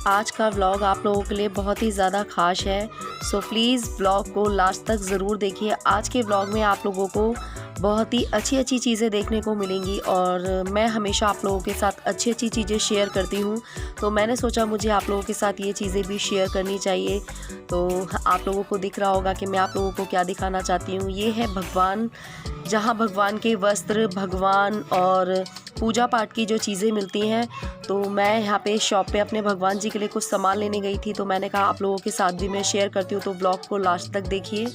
आज का व्लॉग आप लोगों के लिए बहुत ही ज़्यादा ख़ास है। सो प्लीज़ व्लॉग को लास्ट तक ज़रूर देखिए। आज के व्लॉग में आप लोगों को बहुत ही अच्छी अच्छी चीज़ें देखने को मिलेंगी और मैं हमेशा आप लोगों के साथ अच्छी अच्छी चीज़ें शेयर करती हूँ, तो मैंने सोचा मुझे आप लोगों के साथ ये चीज़ें भी शेयर करनी चाहिए। तो आप लोगों को दिख रहा होगा कि मैं आप लोगों को क्या दिखाना चाहती हूँ। ये है भगवान, जहाँ भगवान के वस्त्र, भगवान और पूजा पाठ की जो चीज़ें मिलती हैं। तो मैं यहाँ पे शॉप पे अपने भगवान जी के लिए कुछ सामान लेने गई थी, तो मैंने कहा आप लोगों के साथ भी मैं शेयर करती हूँ, तो व्लॉग को लास्ट तक देखिए।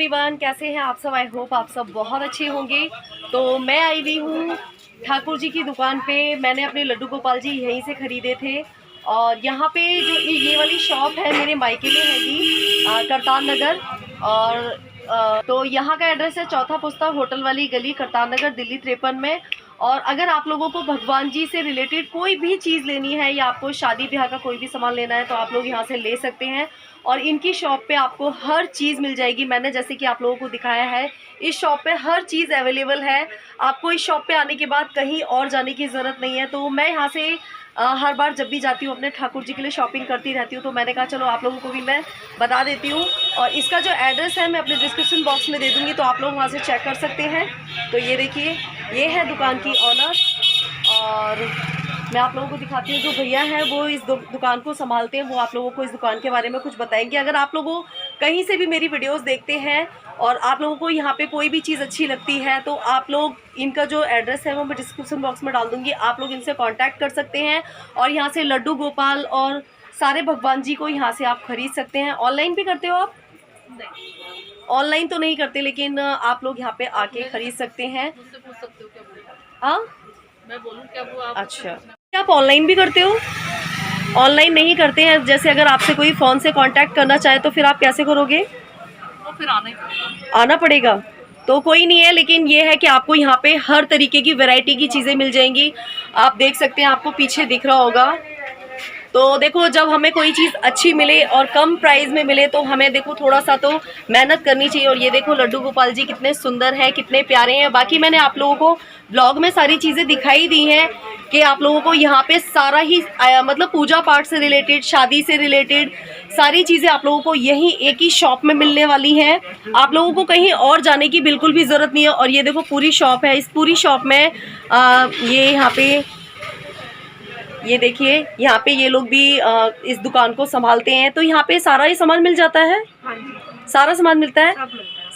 एवरीवन, कैसे हैं आप सब? आई होप आप सब बहुत अच्छे होंगे। तो मैं आई हुई हूँ ठाकुर जी की दुकान पे। मैंने अपने लड्डू गोपाल जी यहीं से ख़रीदे थे और यहाँ पे जो ये वाली शॉप है मेरे मायके में हैगी करतार नगर। और तो यहाँ का एड्रेस है चौथा पुस्ता होटल वाली गली, करतार नगर, दिल्ली 53 में। और अगर आप लोगों को भगवान जी से रिलेटेड कोई भी चीज़ लेनी है या आपको शादी ब्याह का कोई भी सामान लेना है तो आप लोग यहाँ से ले सकते हैं। और इनकी शॉप पे आपको हर चीज़ मिल जाएगी। मैंने जैसे कि आप लोगों को दिखाया है, इस शॉप पे हर चीज़ अवेलेबल है। आपको इस शॉप पे आने के बाद कहीं और जाने की ज़रूरत नहीं है। तो मैं यहाँ से हर बार जब भी जाती हूँ अपने ठाकुर जी के लिए शॉपिंग करती रहती हूँ, तो मैंने कहा चलो आप लोगों को भी मैं बता देती हूँ। और इसका जो एड्रेस है मैं अपने डिस्क्रिप्शन बॉक्स में दे दूँगी, तो आप लोग वहाँ से चेक कर सकते हैं। तो ये देखिए, ये है दुकान की ऑनर और मैं आप लोगों को दिखाती हूँ। जो भैया हैं वो इस दुकान को संभालते हैं, वो आप लोगों को इस दुकान के बारे में कुछ बताएंगे। अगर आप लोगों कहीं से भी मेरी वीडियोस देखते हैं और आप लोगों को यहाँ पे कोई भी चीज़ अच्छी लगती है तो आप लोग इनका जो एड्रेस है वो मैं डिस्क्रिप्शन बॉक्स में डाल दूँगी। आप लोग इनसे कॉन्टैक्ट कर सकते हैं और यहाँ से लड्डू गोपाल और सारे भगवान जी को यहाँ से आप ख़रीद सकते हैं। ऑनलाइन भी करते हो आप? ऑनलाइन तो नहीं करते, लेकिन आप लोग यहाँ पे आके ख़रीद सकते हैं। हाँ, मैं बोलूं क्या वो आप? अच्छा, आप ऑनलाइन भी करते हो? ऑनलाइन नहीं करते हैं। जैसे अगर आपसे कोई फ़ोन से कांटेक्ट करना चाहे तो फिर आप कैसे करोगे? तो फिर आना पड़ेगा। तो कोई नहीं है, लेकिन ये है कि आपको यहाँ पे हर तरीके की वैरायटी की चीज़ें मिल जाएंगी। आप देख सकते हैं, आपको पीछे दिख रहा होगा। तो देखो, जब हमें कोई चीज़ अच्छी मिले और कम प्राइस में मिले तो हमें देखो थोड़ा सा तो मेहनत करनी चाहिए। और ये देखो लड्डू गोपाल जी कितने सुंदर हैं, कितने प्यारे हैं। बाकी मैंने आप लोगों को ब्लॉग में सारी चीज़ें दिखाई दी हैं कि आप लोगों को यहाँ पे सारा ही मतलब पूजा पाठ से रिलेटेड, शादी से रिलेटेड सारी चीज़ें आप लोगों को यहीं एक ही शॉप में मिलने वाली हैं। आप लोगों को कहीं और जाने की बिल्कुल भी ज़रूरत नहीं है। और ये देखो पूरी शॉप है। इस पूरी शॉप में ये यहाँ पे ये देखिए, यहाँ पे ये लोग भी इस दुकान को संभालते हैं। तो यहाँ पे सारा ही सामान मिल जाता है। हाँ जी, सारा सामान मिलता है।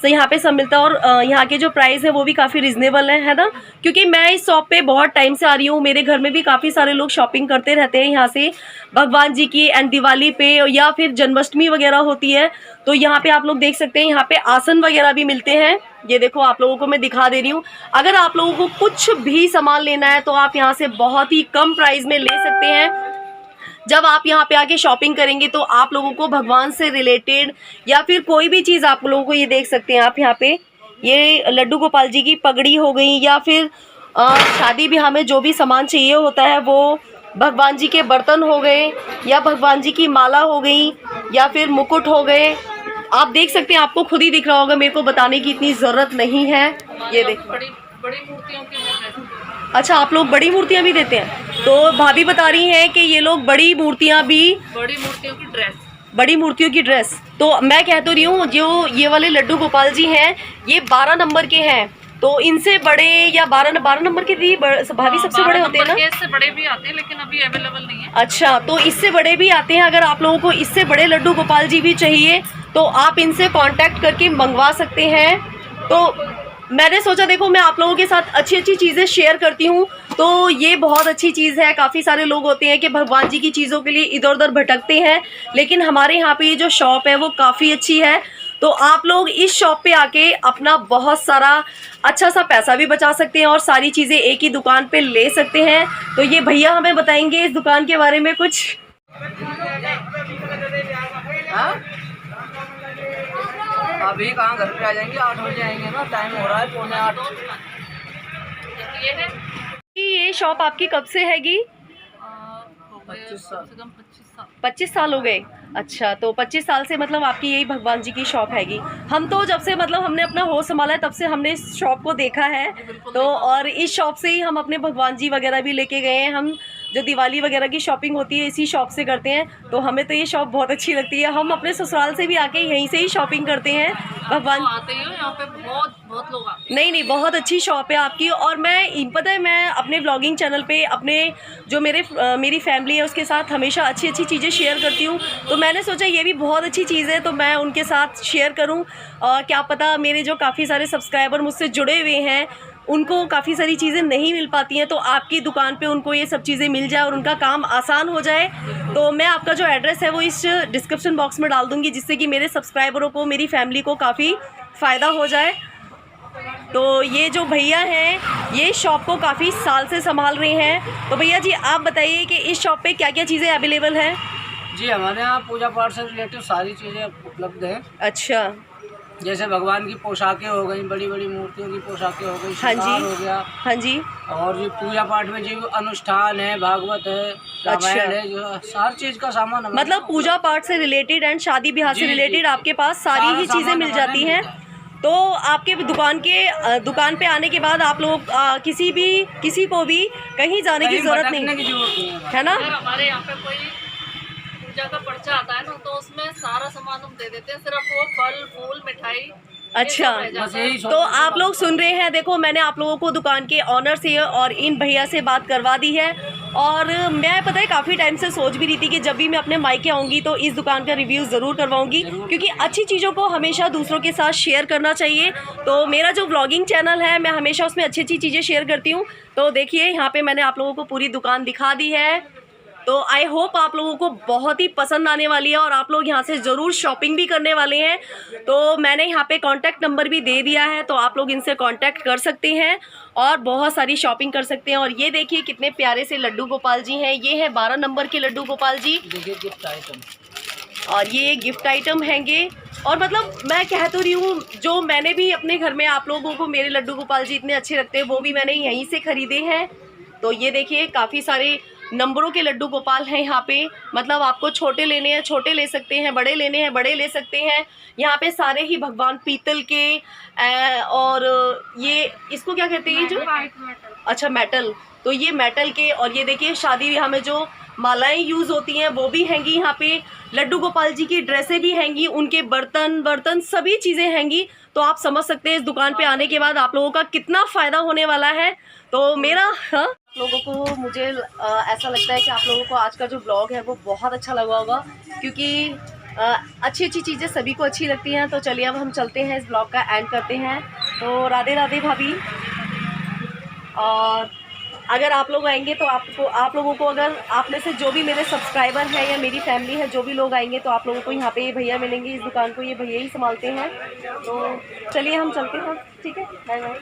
तो यहाँ पे सब मिलता है और यहाँ के जो प्राइस है वो भी काफ़ी रिजनेबल है ना। क्योंकि मैं इस शॉप पे बहुत टाइम से आ रही हूँ, मेरे घर में भी काफ़ी सारे लोग शॉपिंग करते रहते हैं यहाँ से भगवान जी की। एंड दिवाली पे या फिर जन्माष्टमी वगैरह होती है तो यहाँ पे आप लोग देख सकते हैं, यहाँ पे आसन वगैरह भी मिलते हैं। ये देखो, आप लोगों को मैं दिखा दे रही हूँ। अगर आप लोगों को कुछ भी सामान लेना है तो आप यहाँ से बहुत ही कम प्राइस में ले सकते हैं। जब आप यहाँ पे आके शॉपिंग करेंगे तो आप लोगों को भगवान से रिलेटेड या फिर कोई भी चीज़ आप लोगों को, ये देख सकते हैं आप यहाँ पे, ये लड्डू गोपाल जी की पगड़ी हो गई या फिर शादी ब्याह में जो भी सामान चाहिए होता है, वो भगवान जी के बर्तन हो गए या भगवान जी की माला हो गई या फिर मुकुट हो गए। आप देख सकते हैं, आपको खुद ही दिख रहा होगा, मेरे को बताने की इतनी ज़रूरत नहीं है। ये देख, बड़ी मूर्तियों के। अच्छा, आप लोग बड़ी मूर्तियाँ भी देते हैं? तो भाभी बता रही हैं कि ये लोग बड़ी मूर्तियों की ड्रेस। तो मैं कह तो रही हूँ, जो ये वाले लड्डू गोपाल जी हैं ये 12 नंबर के हैं। तो इनसे बड़े या 12 नंबर के भी भाभी सबसे बड़े होते हैं ना? इससे बड़े भी आते हैं लेकिन अभी अवेलेबल नहीं है। अच्छा, तो इससे बड़े भी आते हैं। अगर आप लोगों को इससे बड़े लड्डू गोपाल जी भी चाहिए तो आप इनसे कांटेक्ट करके मंगवा सकते हैं। तो मैंने सोचा देखो, मैं आप लोगों के साथ अच्छी अच्छी चीज़ें शेयर करती हूँ, तो ये बहुत अच्छी चीज़ है। काफ़ी सारे लोग होते हैं कि भगवान जी की चीज़ों के लिए इधर उधर भटकते हैं, लेकिन हमारे यहाँ पे ये जो शॉप है वो काफ़ी अच्छी है। तो आप लोग इस शॉप पे आके अपना बहुत सारा अच्छा सा पैसा भी बचा सकते हैं और सारी चीज़ें एक ही दुकान पे ले सकते हैं। तो ये भैया हमें बताएंगे इस दुकान के बारे में कुछ। अभी कहाँ घर पे आ जाएंगे, 8 बजे आएंगे ना, टाइम हो रहा है 7:45। ये शॉप आपकी कब से हैगी? 25 साल हो गए। अच्छा, तो 25 साल से मतलब आपकी यही भगवान जी की शॉप हैगी। हम तो जब से मतलब हमने अपना होश संभाला है तब से हमने इस शॉप को देखा है। तो और इस शॉप से ही हम अपने भगवान जी वगैरह भी लेके गए हैं। हम जो दिवाली वगैरह की शॉपिंग होती है इसी शॉप से करते हैं। तो हमें तो ये शॉप बहुत अच्छी लगती है। हम अपने ससुराल से भी आके यहीं से ही शॉपिंग करते हैं। भगवान आते हैं यहाँ पे, बहुत लोग आते हैं। नहीं, बहुत अच्छी शॉप है आपकी। और मैं पता है, मैं अपने व्लॉगिंग चैनल पे अपने जो मेरी फैमिली है उसके साथ हमेशा अच्छी अच्छी चीज़ें शेयर करती हूँ। तो मैंने सोचा ये भी बहुत अच्छी चीज़ है तो मैं उनके साथ शेयर करूँ। और क्या पता मेरे जो काफ़ी सारे सब्सक्राइबर मुझसे जुड़े हुए हैं उनको काफ़ी सारी चीज़ें नहीं मिल पाती हैं, तो आपकी दुकान पे उनको ये सब चीज़ें मिल जाए और उनका काम आसान हो जाए। तो मैं आपका जो एड्रेस है वो इस डिस्क्रिप्शन बॉक्स में डाल दूँगी, जिससे कि मेरे सब्सक्राइबरों को, मेरी फैमिली को काफ़ी फ़ायदा हो जाए। तो ये जो भैया हैं ये शॉप को काफ़ी साल से संभाल रहे हैं। तो भैया जी आप बताइए कि इस शॉप पे क्या क्या चीज़ें अवेलेबल हैं? जी हमारे यहाँ पूजा पाठ से रिलेटेड सारी चीज़ें उपलब्ध हैं। अच्छा। जैसे भगवान की पोशाकें हो गई, बड़ी बड़ी मूर्तियों की पोशाकें हो गई, हाँ श्रृंगार जी, हो गया। हाँ जी। और जो पूजा पाठ में जो अनुष्ठान है, भागवत है, रामायण है, जो हर चीज़ का सामान हमारे मतलब यहाँ पूजा पाठ से रिलेटेड एंड शादी ब्याह से जी, रिलेटेड जी। आपके पास सारी सारा ही चीज़ें सामान मिल हमारे जाती यहाँ हैं। मिलता है। तो आपके दुकान पे आने के बाद आप लोग किसी को भी कहीं जाने की कहीं ज़रूरत भटकने नहीं की जरूरत नहीं है। है ना? अगर हमारे यहाँ पे कोई पूजा का पर्चा आता है ना तो उसमें सारा सामान हम दे देते हैं, सिर्फ वो फल फूल मिठाई। अच्छा, बस यही तो आप लोग सुन रहे हैं, देखो मैंने आप लोगों को दुकान के ऑनर से और इन भैया से बात करवा दी है। और मैं पता है काफ़ी टाइम से सोच भी रही थी कि जब भी मैं अपने मायके आऊँगी तो इस दुकान का रिव्यू ज़रूर करवाऊँगी, क्योंकि अच्छी चीज़ों को हमेशा दूसरों के साथ शेयर करना चाहिए। तो मेरा जो व्लॉगिंग चैनल है मैं हमेशा उसमें अच्छी अच्छी चीज़ें शेयर करती हूँ। तो देखिए यहाँ पर मैंने आप लोगों को पूरी दुकान दिखा दी है। तो आई होप आप लोगों को बहुत ही पसंद आने वाली है और आप लोग यहाँ से ज़रूर शॉपिंग भी करने वाले हैं। तो मैंने यहाँ पे कांटेक्ट नंबर भी दे दिया है, तो आप लोग इनसे कांटेक्ट कर सकते हैं और बहुत सारी शॉपिंग कर सकते हैं। और ये देखिए कितने प्यारे से लड्डू गोपाल जी हैं। ये है 12 नंबर के लड्डू गोपाल जी। देखिए गिफ्ट आइटम, और ये गिफ्ट आइटम हैंगे। और मतलब मैं कह तो रही हूँ, जो मैंने भी अपने घर में आप लोगों को मेरे लड्डू गोपाल जी इतने अच्छे लगते हैं वो भी मैंने यहीं से ख़रीदे हैं। तो ये देखिए काफ़ी सारे नंबरों के लड्डू गोपाल हैं यहाँ पे। मतलब आपको छोटे लेने हैं छोटे ले सकते हैं, बड़े लेने हैं बड़े ले सकते हैं। यहाँ पे सारे ही भगवान पीतल के और ये इसको क्या कहते हैं जो, अच्छा मेटल, तो ये मेटल के। और ये देखिए शादी ब्याह में जो मालाएं यूज़ होती हैं वो भी हैंगी यहाँ पे। लड्डू गोपाल जी की ड्रेसें भी हैंगी, उनके बर्तन सभी चीज़ें हैंगी। तो आप समझ सकते हैं इस दुकान पे आने के बाद आप लोगों का कितना फ़ायदा होने वाला है। तो मेरा आप लोगों को मुझे ऐसा लगता है कि आप लोगों को आज का जो ब्लॉग है वो बहुत अच्छा लगा होगा, क्योंकि अच्छी अच्छी चीज़ें सभी को अच्छी लगती हैं। तो चलिए अब हम चलते हैं, इस ब्लॉग का एंड करते हैं। तो राधे राधे भाभी। और अगर आप लोग आएंगे तो आप लोगों को अगर आप में से जो भी मेरे सब्सक्राइबर हैं या मेरी फैमिली है, जो भी लोग आएंगे तो आप लोगों को यहाँ पे ये भैया मिलेंगे। इस दुकान को ये भैया ही संभालते हैं। तो चलिए हम चलते हैं, ठीक है, बाय बाय।